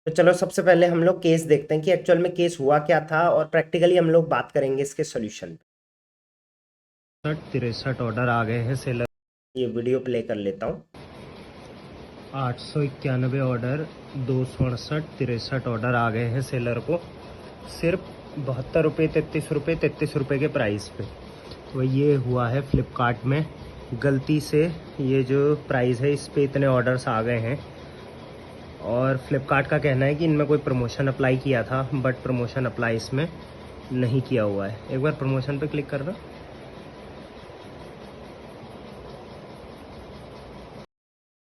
तो चलो सबसे पहले हम लोग केस देखते हैं कि एक्चुअल में केस हुआ क्या था और प्रैक्टिकली हम लोग बात करेंगे इसके सॉल्यूशन पे। 63 ऑर्डर आ गए हैं सेलर। ये वीडियो प्ले कर लेता हूँ। 891 ऑर्डर, 268 ऑर्डर आ गए हैं सेलर को, सिर्फ 72 रुपये, 33 रुपये के प्राइस पे। तो ये हुआ है फ्लिपकार्ट में गलती से, ये जो प्राइस है इस पे इतने ऑर्डर्स आ गए हैं। और फ्लिपकार्ट का कहना है कि इनमें कोई प्रमोशन अप्लाई किया था, बट प्रमोशन अप्लाई इसमें नहीं किया हुआ है। एक बार प्रमोशन पे क्लिक कर दो।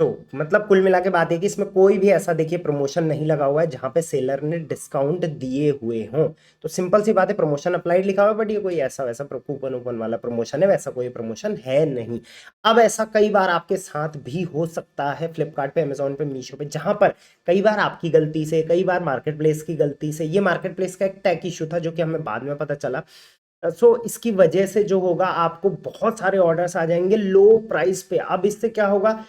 तो मतलब कुल मिला के बात है कि इसमें कोई भी ऐसा देखिए प्रमोशन नहीं लगा हुआ है जहां पे सेलर ने डिस्काउंट दिए हुए हों। तो सिंपल सी बात है, प्रमोशन अप्लाइड लिखा हुआ है, बट ये कोई ऐसा वैसा कूपन वूपन वाला प्रमोशन है, वैसा कोई प्रमोशन है नहीं। अब ऐसा कई बार आपके साथ भी हो सकता है फ्लिपकार्ट पे, अमेजोन पे, मीशो पे, जहां पर कई बार आपकी गलती से, कई बार मार्केट प्लेस की गलती से, ये मार्केट प्लेस का एक टैग इशू था जो कि हमें बाद में पता चला। इसकी वजह से जो होगा, आपको बहुत सारे ऑर्डर्स आ जाएंगे लो प्राइस पे। अब इससे क्या होगा,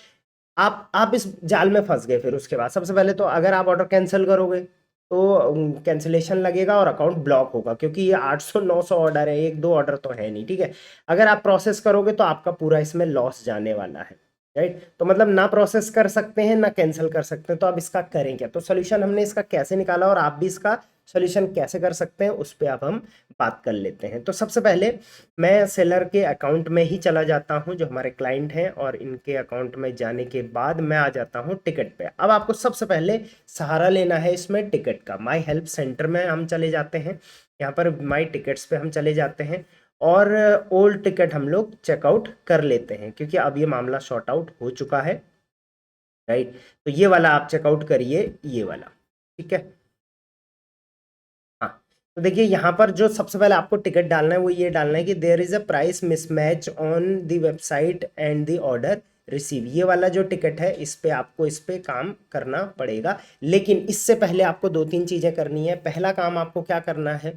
आप इस जाल में फंस गए। फिर उसके बाद सबसे पहले तो अगर आप ऑर्डर कैंसिल करोगे तो कैंसिलेशन लगेगा और अकाउंट ब्लॉक होगा, क्योंकि ये 800-900 ऑर्डर है, एक दो ऑर्डर तो है नहीं, ठीक है। अगर आप प्रोसेस करोगे तो आपका पूरा इसमें लॉस जाने वाला है, राइट। तो मतलब ना प्रोसेस कर सकते हैं ना कैंसिल कर सकते हैं। तो अब इसका करें क्या, तो सोल्यूशन हमने इसका कैसे निकाला और आप भी इसका सोल्यूशन कैसे कर सकते हैं उस पर अब हम बात कर लेते हैं। तो सबसे पहले मैं सेलर के अकाउंट में ही चला जाता हूं, जो हमारे क्लाइंट हैं, और इनके अकाउंट में जाने के बाद मैं आ जाता हूं टिकट पे। अब आपको सबसे पहले सहारा लेना है इसमें टिकट का। माई हेल्प सेंटर में हम चले जाते हैं, यहाँ पर माई टिकट्स पे हम चले जाते हैं और ओल्ड टिकट हम लोग चेकआउट कर लेते हैं, क्योंकि अब ये मामला शॉर्ट आउट हो चुका है, राइट। तो ये वाला आप चेकआउट करिए, ये वाला, ठीक है। हाँ, तो देखिए यहाँ पर जो सबसे पहले आपको टिकट डालना है वो ये डालना है कि there is a price mismatch on the website and the order receive. ये वाला जो टिकट है इस पे आपको, इस पे काम करना पड़ेगा। लेकिन इससे पहले आपको दो तीन चीजें करनी है। पहला काम आपको क्या करना है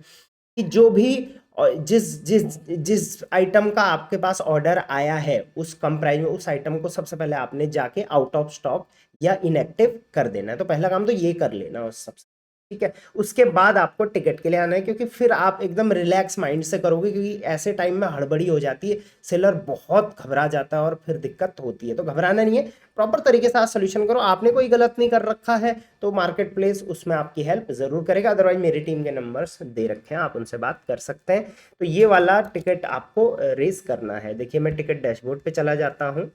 कि जो भी जिस जिस जिस आइटम का आपके पास ऑर्डर आया है उस कम प्राइस में, उस आइटम को सबसे पहले आपने जाके आउट ऑफ स्टॉक या इनएक्टिव कर देना है। तो पहला काम तो ये कर लेना उस सबसे, ठीक है। उसके बाद आपको टिकट के लिए आना है, क्योंकि फिर आप एकदम रिलैक्स माइंड से करोगे, क्योंकि ऐसे टाइम में हड़बड़ी हो जाती है, सेलर बहुत घबरा जाता है और फिर दिक्कत होती है। तो घबराना नहीं है, प्रॉपर तरीके से आप सोल्यूशन करो। आपने कोई गलत नहीं कर रखा है तो मार्केट प्लेस उसमें आपकी हेल्प जरूर करेगा। अदरवाइज मेरी टीम के नंबर्स दे रखे हैं, आप उनसे बात कर सकते हैं। तो ये वाला टिकट आपको रेस करना है। देखिए मैं टिकट डैशबोर्ड पे चला जाता हूँ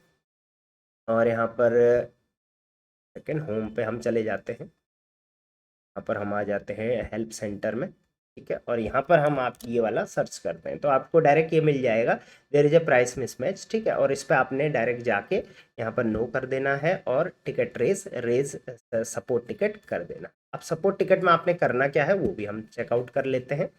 और यहाँ पर सेकेंड होम पे हम चले जाते हैं। यहाँ पर हम आ जाते हैं हेल्प सेंटर में, ठीक है। और यहाँ पर हम आप ये वाला सर्च करते हैं तो आपको डायरेक्ट ये मिल जाएगा, there is a price mismatch, ठीक है। और इस पर आपने डायरेक्ट जाके यहाँ पर नो कर देना है और टिकट रेज सपोर्ट टिकट कर देना। अब सपोर्ट टिकट में आपने करना क्या है वो भी हम चेकआउट कर लेते हैं।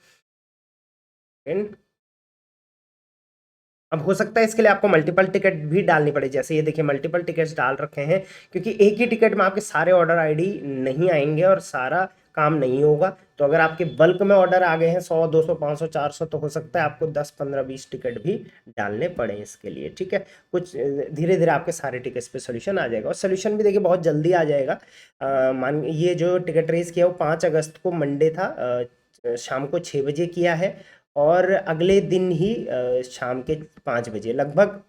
अब हो सकता है इसके लिए आपको मल्टीपल टिकट भी डालनी पड़े, जैसे ये देखिए मल्टीपल टिकट्स डाल रखे हैं, क्योंकि एक ही टिकट में आपके सारे ऑर्डर आईडी नहीं आएंगे और सारा काम नहीं होगा। तो अगर आपके बल्क में ऑर्डर आ गए हैं 100, 200, 500, 400, तो हो सकता है आपको 10, 15, 20 टिकट भी डालने पड़े इसके लिए, ठीक है। कुछ धीरे धीरे आपके सारे टिकट्स पे सोल्यूशन आ जाएगा, और सोल्यूशन भी देखिए बहुत जल्दी आ जाएगा। मान ये जो टिकट रेस किया वो 5 अगस्त को मंडे था, शाम को 6 बजे किया है, और अगले दिन ही शाम के 5 बजे, लगभग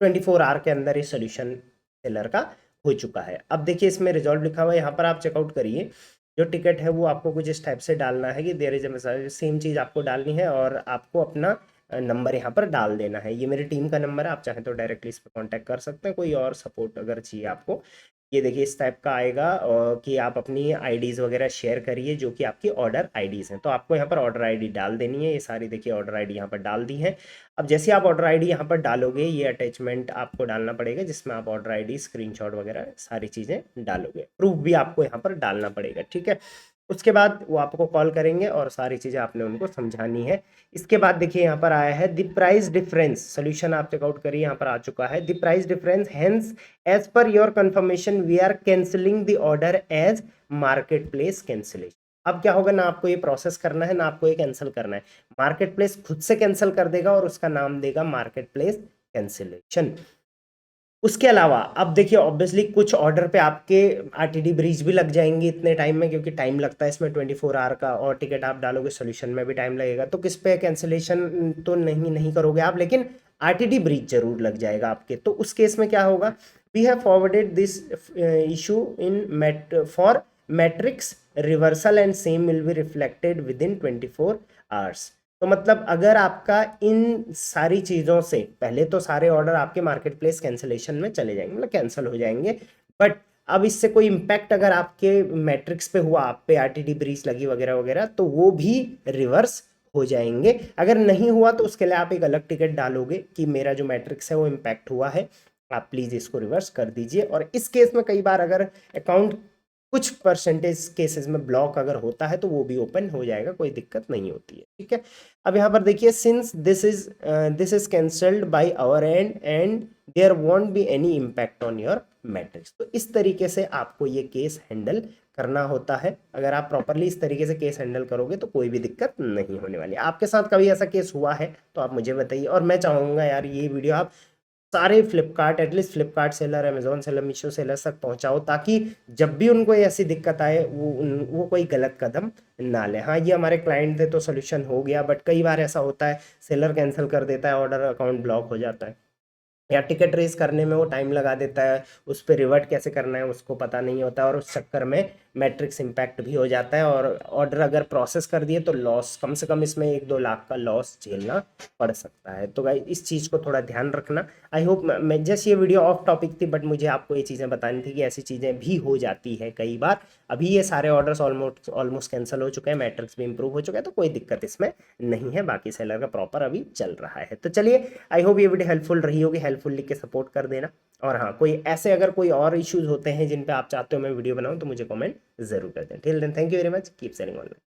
24 आवर के अंदर ये सोल्यूशन सेलर का हो चुका है। अब देखिए इसमें रिजॉल्व लिखा हुआ है, यहाँ पर आप चेकआउट करिए। जो टिकट है वो आपको कुछ इस टाइप से डालना है कि देयर इज अ, सेम चीज़ आपको डालनी है और आपको अपना नंबर यहाँ पर डाल देना है। ये मेरी टीम का नंबर है, आप चाहें तो डायरेक्टली इस पर कॉन्टैक्ट कर सकते हैं, कोई और सपोर्ट अगर चाहिए आपको। ये देखिए इस टाइप का आएगा कि आप अपनी आईडीज़ वगैरह शेयर करिए जो कि आपकी ऑर्डर आईडीज़ हैं। तो आपको यहाँ पर ऑर्डर आईडी डाल देनी है, ये सारी देखिए ऑर्डर आईडी यहाँ पर डाल दी है। अब जैसे आप ऑर्डर आईडी यहाँ पर डालोगे, ये अटैचमेंट आपको डालना पड़ेगा जिसमें आप ऑर्डर आईडी, स्क्रीनशॉट वगैरह सारी चीज़ें डालोगे। प्रूफ भी आपको यहाँ पर डालना पड़ेगा, ठीक है। उसके बाद वो आपको कॉल करेंगे और सारी चीज़ें आपने उनको समझानी है। इसके बाद देखिए यहाँ पर आया है द प्राइस डिफरेंस, सोल्यूशन आप चेकआउट करिए, यहाँ पर आ चुका है the price difference, hence as per your confirmation we are cancelling the order as market place cancellation. अब क्या होगा, ना आपको ये प्रोसेस करना है ना आपको ये कैंसिल करना है, मार्केट प्लेस खुद से कैंसिल कर देगा और उसका नाम देगा मार्केट प्लेस कैंसिलेशन। उसके अलावा अब देखिए ऑब्वियसली कुछ ऑर्डर पे आपके आरटीडी ब्रीच भी लग जाएंगे इतने टाइम में, क्योंकि टाइम लगता है इसमें 24 आवर का, और टिकट आप डालोगे सोल्यूशन में भी टाइम लगेगा, तो किस पे कैंसिलेशन तो नहीं करोगे आप, लेकिन आरटीडी ब्रीच जरूर लग जाएगा आपके। तो उस केस में क्या होगा, we have forwarded this issue in for metrics reversal and same will be reflected within 24 hours. तो मतलब अगर आपका इन सारी चीज़ों से पहले तो सारे ऑर्डर आपके मार्केट प्लेस कैंसिलेशन में चले जाएंगे, मतलब कैंसिल हो जाएंगे, बट अब इससे कोई इम्पैक्ट अगर आपके मैट्रिक्स पे हुआ, आप पे आरटीडी ब्रीच लगी वगैरह वगैरह, तो वो भी रिवर्स हो जाएंगे। अगर नहीं हुआ तो उसके लिए आप एक अलग टिकट डालोगे कि मेरा जो मैट्रिक्स है वो इम्पैक्ट हुआ है, आप प्लीज़ इसको रिवर्स कर दीजिए। और इस केस में कई बार अगर अकाउंट कुछ परसेंटेज केसेस में ब्लॉक अगर होता है तो वो भी ओपन हो जाएगा, कोई दिक्कत नहीं होती है, ठीक है। अब यहाँ पर देखिए, since this is cancelled by our end and there won't be any impact on your metrics. तो इस तरीके से आपको ये केस हैंडल करना होता है। अगर आप प्रॉपरली इस तरीके से केस हैंडल करोगे तो कोई भी दिक्कत नहीं होने वाली। आपके साथ कभी ऐसा केस हुआ है तो आप मुझे बताइए, और मैं चाहूँगा यार ये वीडियो आप सारे Flipkart, at least Flipkart seller, Amazon seller, Meesho seller तक पहुंचाओ, ताकि जब भी उनको ऐसी दिक्कत आए वो कोई गलत कदम ना ले। हाँ, ये हमारे क्लाइंट थे तो सोल्यूशन हो गया, बट कई बार ऐसा होता है सेलर कैंसिल कर देता है ऑर्डर, अकाउंट ब्लॉक हो जाता है, या टिकट रेस करने में वो टाइम लगा देता है, उस पर रिवर्ट कैसे करना है उसको पता नहीं होता है, और उस चक्कर में मैट्रिक्स इम्पैक्ट भी हो जाता है, और ऑर्डर अगर प्रोसेस कर दिए तो लॉस, कम से कम इसमें 1-2 लाख का लॉस झेलना पड़ सकता है। तो गाइस इस चीज़ को थोड़ा ध्यान रखना। आई होप, मैं जस्ट ये वीडियो ऑफ टॉपिक थी, बट मुझे आपको ये चीज़ें बतानी थी कि ऐसी चीज़ें भी हो जाती है कई बार। अभी ये सारे ऑर्डर्स ऑलमोस्ट कैंसिल हो चुके हैं, मैट्रिक्स भी इंप्रूव हो चुका है, तो कोई दिक्कत इसमें नहीं है, बाकी सेलर का प्रॉपर अभी चल रहा है। तो चलिए, आई होप ये वीडियो हेल्पफुल रही होगी, हेल्पफुल लिख के सपोर्ट कर देना। और हाँ, कोई ऐसे अगर कोई और इश्यूज होते हैं जिन पे आप चाहते हो मैं वीडियो बनाऊं तो मुझे कमेंट जरूर कर दें। Till then, thank you very much, keep selling online.